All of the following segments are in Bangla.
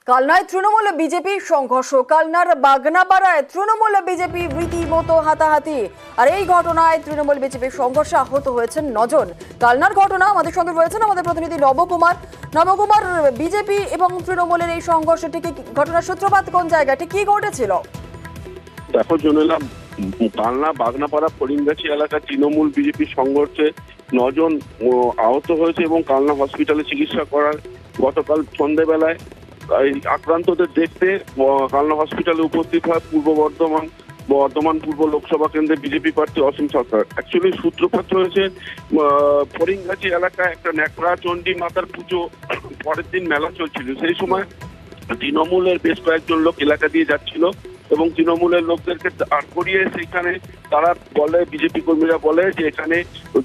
কালনায় তৃণমূল বিজেপি সংঘর্ষ। কালনার বাগনাপাড়ায় তৃণমূল বিজেপি রীতিমতো হাতাহাতি। আর এই ঘটনায় তৃণমূল বিজেপির সংঘর্ষে আহত হয়েছেন 9 জন। কালনার ঘটনা, আমাদের সঙ্গে রয়েছেন আমাদের প্রতিনিধি নবকুমার। নবকুমার, বিজেপি এবং তৃণমূলের এই সংঘর্ষ ঠিক ঘটনার সূত্রপাত কোন জায়গায়, ঠিক কি ঘটেছিল? দেখো জনেলা, কালনা বাগনাপাড়া ফরিংগাছি এলাকার তৃণমূল বিজেপি সংঘর্ষে 9 জন আহত হয়েছে এবং কালনা হসপিটালে চিকিৎসা করার গতকাল সন্ধ্যাবেলায় এই আক্রান্তদের দেখতে কালনা হসপিটালে উপস্থিত হয় বর্ধমান পূর্ব লোকসভা কেন্দ্রে বিজেপি প্রার্থী অসীম সরকার। অ্যাকচুয়ালি সূত্রপাত হয়েছে ফরিংগাছি এলাকায় একটা ন্যাকড়া চণ্ডী মাতার পুজো, পরের দিন মেলা চলছিল। সেই সময় তৃণমূলের বেশ কয়েকজন লোক এলাকা দিয়ে যাচ্ছিল এবং তৃণমূলের লোকদেরকে দাঁড় করিয়ে সেখানে তারা বলে, বিজেপি কর্মীরা বলে যে এখানে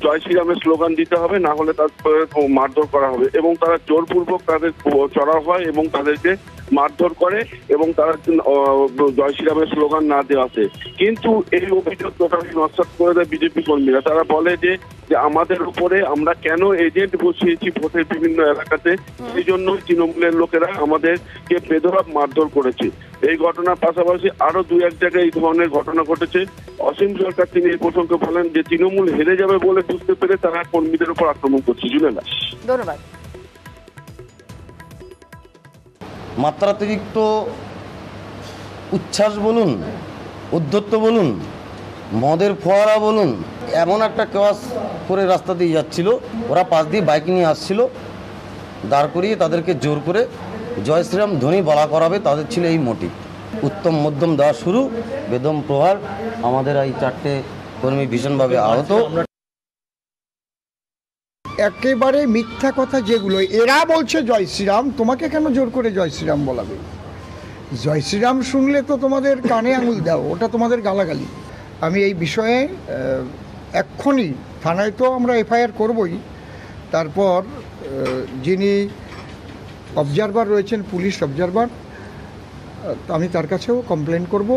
জয় শ্রীরামের স্লোগান দিতে হবে, না হলে তারপরে মারধর করা হবে। এবং তারা জোরপূর্বক তাদের চড়াও হয় এবং তাদেরকে মারধর করে এবং তারা জয় শ্রীরামের স্লোগান না দেওয়াতে। কিন্তু এই অভিযোগ টোটালি নস্যাৎ করে দেয় বিজেপি কর্মীরা। তারা বলে যে আমাদের উপরে, আমরা কেন এজেন্ট বসিয়েছি ভোটের বিভিন্ন এলাকাতে, সেই জন্য তৃণমূলের লোকেরা আমাদেরকে বেধড়ক মারধর করেছে। এই ঘটনার পাশাপাশি আরো 2-1 জায়গায় এই ধরনের ঘটনা ঘটেছে। অসীম সরকার তিনি এই প্রসঙ্গে বলেন যে তৃণমূল হেরে যাবে বলে বুঝতে পেরে তারা কর্মীদের উপর আক্রমণ করছে। জুনেলা, ধন্যবাদ। মাত্রাতিরিক্ত উচ্ছ্বাস বলুন, উদ্ধত্ত বলুন, মদের ফোয়ারা বলুন, এমন একটা কেওয়াস করে রাস্তা দিয়ে যাচ্ছিল। ওরা পাশ দিয়ে বাইক নিয়ে আসছিল, দাঁড় করিয়ে তাদেরকে জোর করে জয় শ্রীরাম ধ্বনি বলা করাবে, তাদের ছিল এই মোটিভ। উত্তম মধ্যম দেওয়া শুরু, বেদম প্রহার। আমাদের এই 4টে কর্মী ভীষণভাবে আহত। একেবারে মিথ্যা কথা যেগুলো এরা বলছে জয় শ্রীরাম, তোমাকে কেন জোর করে জয় শ্রীরাম বলাবে? জয় শ্রীরাম শুনলে তো তোমাদের কানে আঙুল দাও, ওটা তোমাদের গালাগালি। আমি এই বিষয়ে এক্ষুনি থানায় তো আমরা এফআইআর করবই, তারপর যিনি অবজারভার রয়েছেন, পুলিশ অবজারভার, আমি তার কাছেও কমপ্লেন করব।